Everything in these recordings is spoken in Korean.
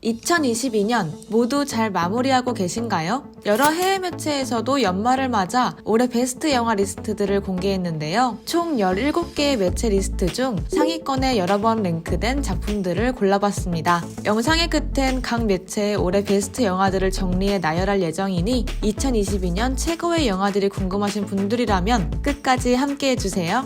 2022년 모두 잘 마무리하고 계신가요? 여러 해외 매체에서도 연말을 맞아 올해 베스트 영화 리스트들을 공개했는데요. 총 17개의 매체 리스트 중 상위권에 여러 번 랭크된 작품들을 골라봤습니다. 영상의 끝엔 각 매체의 올해 베스트 영화들을 정리해 나열할 예정이니 2022년 최고의 영화들이 궁금하신 분들이라면 끝까지 함께해주세요.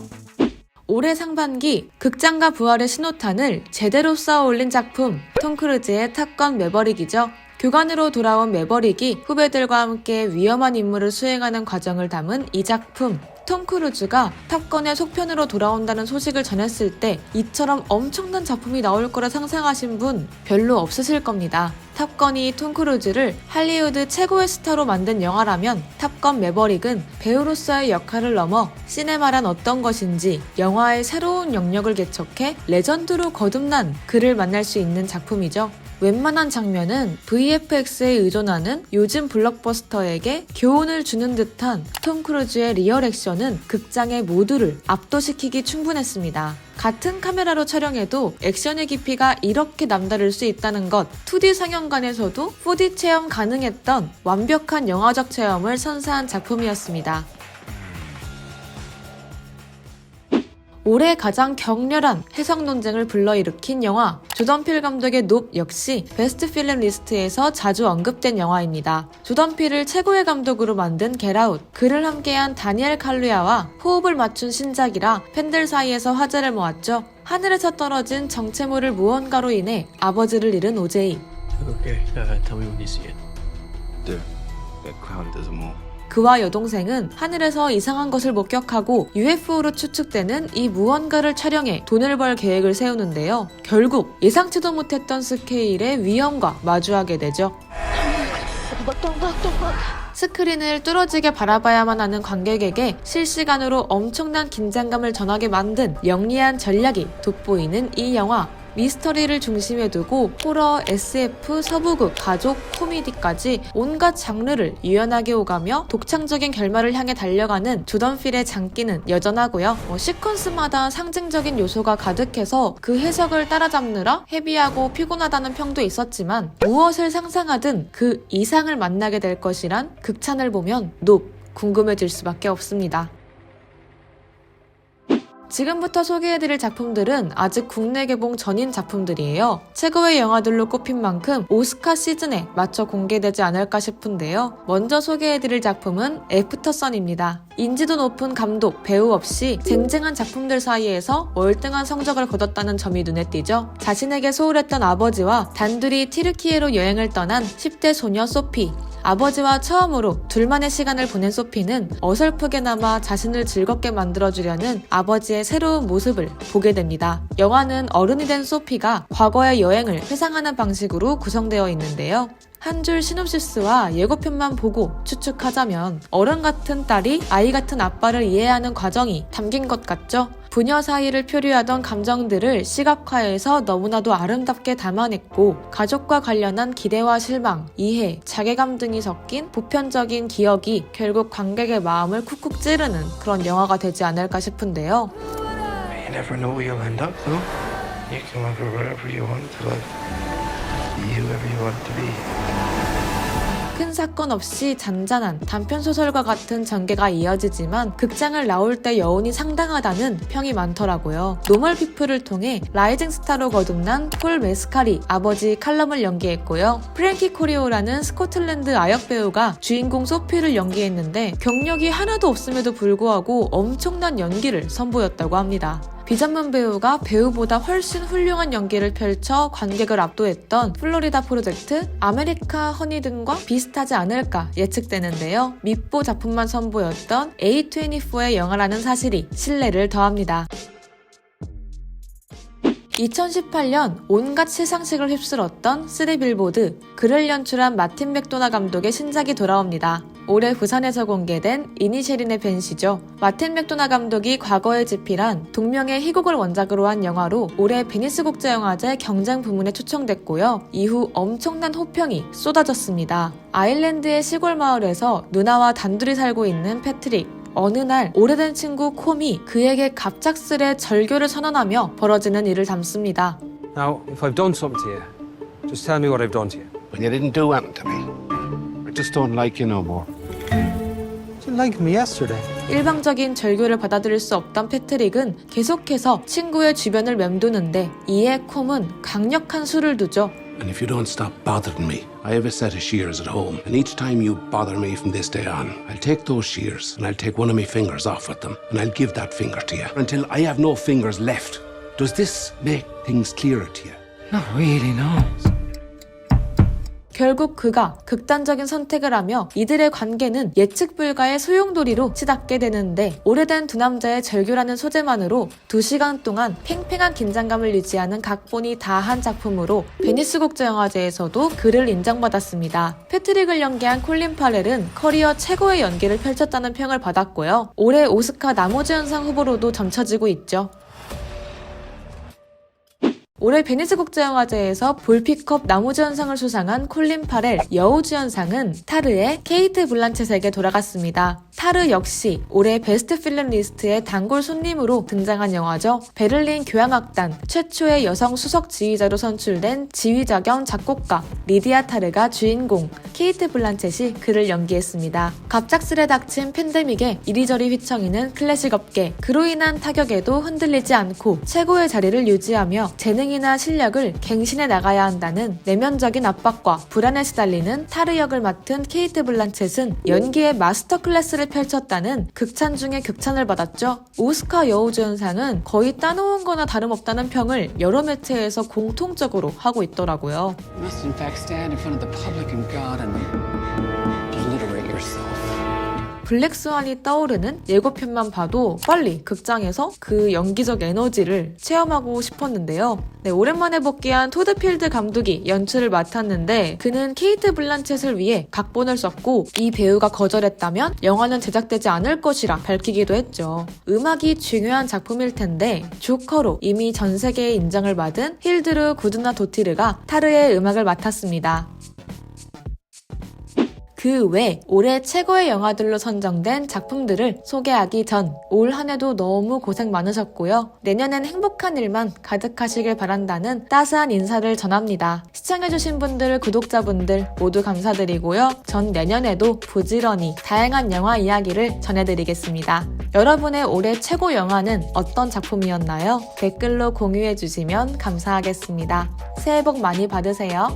올해 상반기 극장과 부활의 신호탄을 제대로 쌓아올린 작품, 톰 크루즈의 탑건 매버릭이죠. 교관으로 돌아온 매버릭이 후배들과 함께 위험한 임무를 수행하는 과정을 담은 이 작품. 톰 크루즈가 탑건의 속편으로 돌아온다는 소식을 전했을 때 이처럼 엄청난 작품이 나올 거라 상상하신 분 별로 없으실 겁니다. 탑건이 톰 크루즈를 할리우드 최고의 스타로 만든 영화라면 탑건 매버릭은 배우로서의 역할을 넘어 시네마란 어떤 것인지 영화의 새로운 영역을 개척해 레전드로 거듭난 그를 만날 수 있는 작품이죠. 웬만한 장면은 VFX에 의존하는 요즘 블록버스터에게 교훈을 주는 듯한 톰 크루즈의 리얼 액션은 극장의 모두를 압도시키기 충분했습니다. 같은 카메라로 촬영해도 액션의 깊이가 이렇게 남다를 수 있다는 것, 2D 상영관에서도 4D 체험 가능했던 완벽한 영화적 체험을 선사한 작품이었습니다. 올해 가장 격렬한 해석 논쟁을 불러일으킨 영화, 조던 필 감독의 높 역시 베스트 필름 리스트에서 자주 언급된 영화입니다. 조던 필을 최고의 감독으로 만든 겟아웃, 그를 함께한 다니엘 칼루야와 호흡을 맞춘 신작이라 팬들 사이에서 화제를 모았죠. 하늘에서 떨어진 정체모를 무언가로 인해 아버지를 잃은 오제이. Okay, tell me when you see it. There, that cloud doesn't move. 그와 여동생은 하늘에서 이상한 것을 목격하고 UFO로 추측되는 이 무언가를 촬영해 돈을 벌 계획을 세우는데요. 결국 예상치도 못했던 스케일의 위험과 마주하게 되죠. 스크린을 뚫어지게 바라봐야만 하는 관객에게 실시간으로 엄청난 긴장감을 전하게 만든 영리한 전략이 돋보이는 이 영화. 미스터리를 중심에 두고 호러, SF, 서부극, 가족, 코미디까지 온갖 장르를 유연하게 오가며 독창적인 결말을 향해 달려가는 조던 필의 장기는 여전하고요. 시퀀스마다 상징적인 요소가 가득해서 그 해석을 따라잡느라 헤비하고 피곤하다는 평도 있었지만 무엇을 상상하든 그 이상을 만나게 될 것이란 극찬을 보면 높, 궁금해질 수밖에 없습니다. 지금부터 소개해드릴 작품들은 아직 국내 개봉 전인 작품들이에요. 최고의 영화들로 꼽힌 만큼 오스카 시즌에 맞춰 공개되지 않을까 싶은데요. 먼저 소개해드릴 작품은 애프터선입니다. 인지도 높은 감독, 배우 없이 쟁쟁한 작품들 사이에서 월등한 성적을 거뒀다는 점이 눈에 띄죠. 자신에게 소홀했던 아버지와 단둘이 티르키예로 여행을 떠난 10대 소녀 소피. 아버지와 처음으로 둘만의 시간을 보낸 소피는 어설프게나마 자신을 즐겁게 만들어주려는 아버지의 새로운 모습을 보게 됩니다. 영화는 어른이 된 소피가 과거의 여행을 회상하는 방식으로 구성되어 있는데요. 한 줄 시놉시스와 예고편만 보고 추측하자면 어른 같은 딸이 아이 같은 아빠를 이해하는 과정이 담긴 것 같죠? 부녀 사이를 표류하던 감정들을 시각화해서 너무나도 아름답게 담아냈고 가족과 관련한 기대와 실망, 이해, 자괴감 등이 섞인 보편적인 기억이 결국 관객의 마음을 쿡쿡 찌르는 그런 영화가 되지 않을까 싶은데요. You never know where you'll end up, though. You can live wherever you want to live. Be whoever you want to be. 큰 사건 없이 잔잔한 단편소설과 같은 전개가 이어지지만 극장을 나올 때 여운이 상당하다는 평이 많더라고요. 노멀피플을 통해 라이징 스타로 거듭난 폴 메스칼이 아버지 칼럼을 연기했고요. 프랭키 코리오라는 스코틀랜드 아역 배우가 주인공 소피를 연기했는데 경력이 하나도 없음에도 불구하고 엄청난 연기를 선보였다고 합니다. 비전문 배우가 배우보다 훨씬 훌륭한 연기를 펼쳐 관객을 압도했던 플로리다 프로젝트, 아메리카 허니 등과 비슷하지 않을까 예측되는데요. 밉보 작품만 선보였던 A24의 영화라는 사실이 신뢰를 더합니다. 2018년 온갖 시상식을 휩쓸었던 3빌보드, 그를 연출한 마틴 맥도나 감독의 신작이 돌아옵니다. 올해 부산에서 공개된 이니셜인의 벤시죠. 마틴 맥도나 감독이 과거에 집필한 동명의 희곡을 원작으로 한 영화로 올해 베니스 국제영화제 경쟁 부문에 초청됐고요. 이후 엄청난 호평이 쏟아졌습니다. 아일랜드의 시골 마을에서 누나와 단둘이 살고 있는 패트릭. 어느 날 오래된 친구 콤이 그에게 갑작스레 절교를 선언하며 벌어지는 일을 담습니다. Now, if I've done something to you, Just tell me what I've done to you. When you didn't do anything to me. I just don't like you no more. You liked me yesterday. 일방적인 절교를 받아들일 수 없던 패트릭은 계속해서 친구의 주변을 맴도는데 이에 콤은 강력한 수를 두죠. And if you don't stop bothering me, I have a set of shears at home. And each time you bother me from this day on, I'll take those shears and I'll take one of my fingers off with them and I'll give that finger to you until I have no fingers left. Does this make things clearer to you? Not really, no. 결국 그가 극단적인 선택을 하며 이들의 관계는 예측 불가의 소용돌이로 치닫게 되는데 오래된 두 남자의 절교라는 소재만으로 2시간 동안 팽팽한 긴장감을 유지하는 각본이 다한 작품으로 베니스 국제영화제에서도 그를 인정받았습니다. 패트릭을 연기한 콜린 파렐은 커리어 최고의 연기를 펼쳤다는 평을 받았고요. 올해 오스카 남우주연상 후보로도 점쳐지고 있죠. 올해 베니스 국제영화제에서 볼피컵 남우주연상을 수상한 콜린 파렐 여우주연상은 타르의 케이트 블란쳇에게 돌아갔습니다. 타르 역시 올해 베스트 필름 리스트의 단골 손님으로 등장한 영화죠. 베를린 교향악단 최초의 여성 수석 지휘자로 선출된 지휘자 겸 작곡가 리디아 타르가 주인공, 케이트 블란쳇이 그를 연기했습니다. 갑작스레 닥친 팬데믹에 이리저리 휘청이는 클래식 업계, 그로 인한 타격에도 흔들리지 않고 최고의 자리를 유지하며 재능이나 실력을 갱신해 나가야 한다는 내면적인 압박과 불안에 시달리는 타르 역을 맡은 케이트 블란쳇은 연기의 마스터 클래스를 펼쳤다는 극찬 중에 극찬을 받았죠. 오스카 여우주연상은 거의 따놓은 거나 다름없다는 평을 여러 매체에서 공통적으로 하고 있더라고요. You must in fact stand in front of the public and God and obliterate yourself. 블랙스완이 떠오르는 예고편만 봐도 빨리 극장에서 그 연기적 에너지를 체험하고 싶었는데요. 네, 오랜만에 복귀한 토드 필드 감독이 연출을 맡았는데 그는 케이트 블란쳇을 위해 각본을 썼고 이 배우가 거절했다면 영화는 제작되지 않을 것이라 밝히기도 했죠. 음악이 중요한 작품일 텐데 조커로 이미 전 세계의 인정을 받은 힐드르 구드나도티르가 타르의 음악을 맡았습니다. 그 외 올해 최고의 영화들로 선정된 작품들을 소개하기 전 올 한 해도 너무 고생 많으셨고요. 내년엔 행복한 일만 가득하시길 바란다는 따스한 인사를 전합니다. 시청해주신 분들, 구독자분들 모두 감사드리고요. 전 내년에도 부지런히 다양한 영화 이야기를 전해드리겠습니다. 여러분의 올해 최고 영화는 어떤 작품이었나요? 댓글로 공유해주시면 감사하겠습니다. 새해 복 많이 받으세요.